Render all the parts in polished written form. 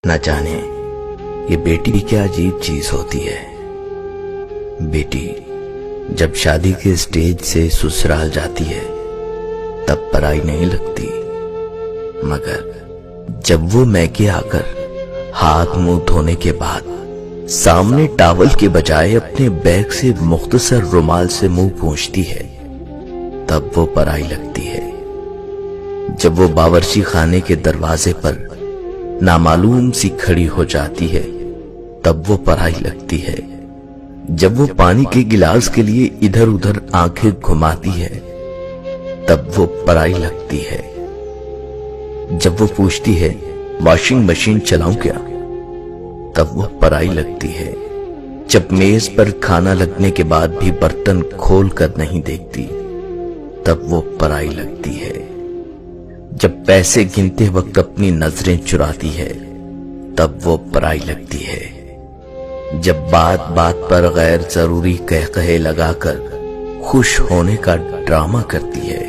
نہ جانے یہ بیٹی کیا عجیب چیز ہوتی ہے۔ بیٹی جب شادی کے اسٹیج سے سسرال جاتی ہے تب پرائی نہیں لگتی، مگر جب وہ میکے آ کر ہاتھ منہ دھونے کے بعد سامنے ٹاول کے بجائے اپنے بیگ سے مختصر رومال سے منہ پونچھتی ہے تب وہ پرائی لگتی ہے۔ جب وہ باورچی خانے کے دروازے پر نامعلوم سی کھڑی ہو جاتی ہے تب وہ پرائی لگتی ہے۔ جب وہ پانی کے گلاس کے لیے ادھر ادھر آنکھیں گھماتی ہے تب وہ پرائی لگتی ہے۔ جب وہ پوچھتی ہے واشنگ مشین چلاؤں کیا تب وہ پرائی لگتی ہے۔ جب میز پر کھانا لگنے کے بعد بھی برتن کھول کر نہیں دیکھتی تب وہ پرائی لگتی ہے۔ جب پیسے گنتے وقت اپنی نظریں چراتی ہے تب وہ پرائی لگتی ہے۔ جب بات بات پر غیر ضروری قہقہے لگا کر خوش ہونے کا ڈرامہ کرتی ہے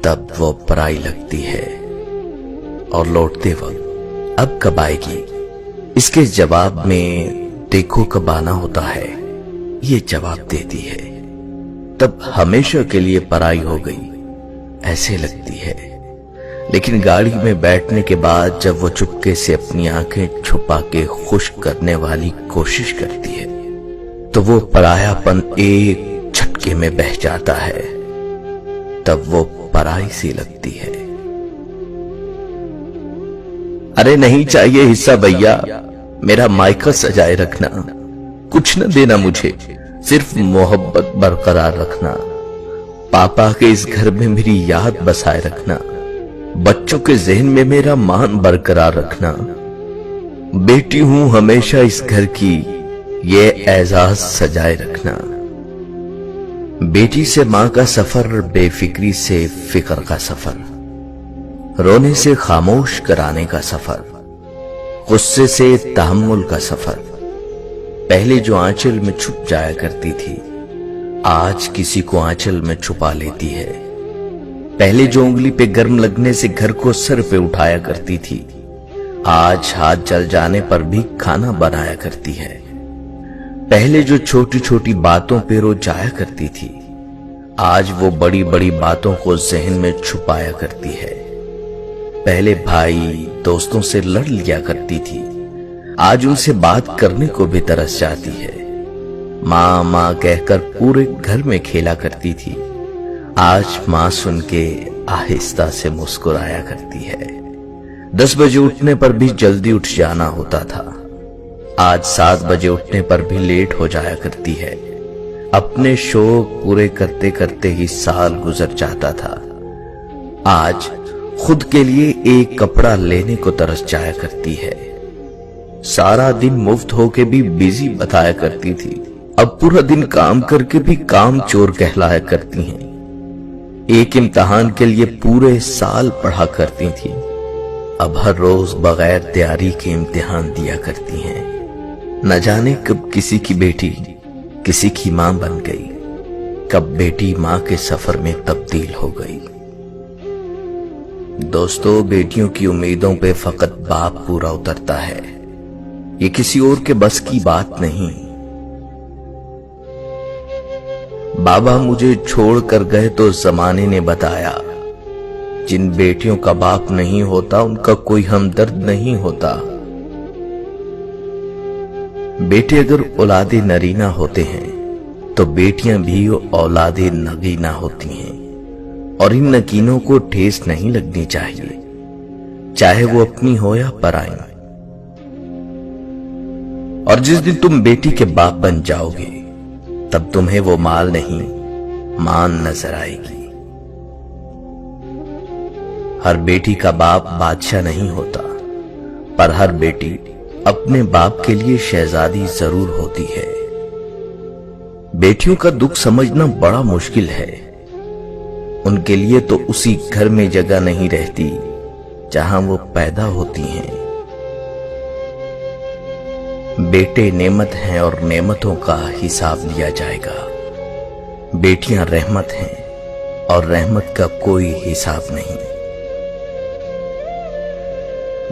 تب وہ پرائی لگتی ہے۔ اور لوٹتے وقت اب کب آئے گی اس کے جواب میں دیکھو کب آنا ہوتا ہے یہ جواب دیتی ہے تب ہمیشہ کے لیے پرائی ہو گئی ایسے لگتی ہے۔ لیکن گاڑی میں بیٹھنے کے بعد جب وہ چپکے سے اپنی آنکھیں چھپا کے خشک کرنے والی کوشش کرتی ہے تو وہ پرایا پن ایک جھٹکے میں بہہ جاتا ہے تب وہ پرائی سی لگتی ہے۔ ارے نہیں چاہیے حصہ بھیا، میرا مائکہ سجائے رکھنا، کچھ نہ دینا مجھے، صرف محبت برقرار رکھنا، پاپا کے اس گھر میں میری یاد بسائے رکھنا، بچوں کے ذہن میں میرا مان برقرار رکھنا، بیٹی ہوں ہمیشہ اس گھر کی یہ اعزاز سجائے رکھنا۔ بیٹی سے ماں کا سفر، بے فکری سے فکر کا سفر، رونے سے خاموش کرانے کا سفر، غصے سے تحمل کا سفر۔ پہلے جو آنچل میں چھپ جایا کرتی تھی آج کسی کو آنچل میں چھپا لیتی ہے۔ پہلے جو انگلی پہ گرم لگنے سے گھر کو سر پہ اٹھایا کرتی تھی آج ہاتھ جل جانے پر بھی کھانا بنایا کرتی ہے۔ پہلے جو چھوٹی چھوٹی باتوں پہ رو جایا کرتی تھی آج وہ بڑی بڑی باتوں کو ذہن میں چھپایا کرتی ہے۔ پہلے بھائی دوستوں سے لڑ لیا کرتی تھی آج ان سے بات کرنے کو بھی ترس جاتی ہے۔ ماں ماں کہہ کر پورے گھر میں کھیلا کرتی تھی آج ماں سن کے آہستہ سے مسکرایا کرتی ہے۔ 10 بجے اٹھنے پر بھی جلدی اٹھ جانا ہوتا تھا آج 7 بجے اٹھنے پر بھی لیٹ ہو جایا کرتی ہے۔ اپنے شوق پورے کرتے کرتے ہی سال گزر جاتا تھا آج خود کے لیے ایک کپڑا لینے کو ترس جایا کرتی ہے۔ سارا دن مفت ہو کے بھی بیزی بتایا کرتی تھی اب پورا دن کام کر کے بھی کام چور کہلایا کرتی ہیں۔ ایک امتحان کے لیے پورے سال پڑھا کرتی تھی اب ہر روز بغیر تیاری کے امتحان دیا کرتی ہیں۔ نہ جانے کب کسی کی بیٹی کسی کی ماں بن گئی، کب بیٹی ماں کے سفر میں تبدیل ہو گئی۔ دوستو بیٹیوں کی امیدوں پہ فقط باپ پورا اترتا ہے، یہ کسی اور کے بس کی بات نہیں۔ بابا مجھے چھوڑ کر گئے تو زمانے نے بتایا جن بیٹیوں کا باپ نہیں ہوتا ان کا کوئی ہمدرد نہیں ہوتا۔ بیٹے اگر اولاد نرینہ ہوتے ہیں تو بیٹیاں بھی اولاد نگینہ ہوتی ہیں، اور ان نگینوں کو ٹھیس نہیں لگنی چاہیے چاہے وہ اپنی ہو یا پرائی۔ اور جس دن تم بیٹی کے باپ بن جاؤ گے تب تمہیں وہ مال نہیں مان نظر آئے گی۔ ہر بیٹی کا باپ بادشاہ نہیں ہوتا، پر ہر بیٹی اپنے باپ کے لیے شہزادی ضرور ہوتی ہے۔ بیٹیوں کا دکھ سمجھنا بڑا مشکل ہے، ان کے لیے تو اسی گھر میں جگہ نہیں رہتی جہاں وہ پیدا ہوتی ہیں۔ بیٹے نعمت ہیں اور نعمتوں کا حساب لیا جائے گا، بیٹیاں رحمت ہیں اور رحمت کا کوئی حساب نہیں۔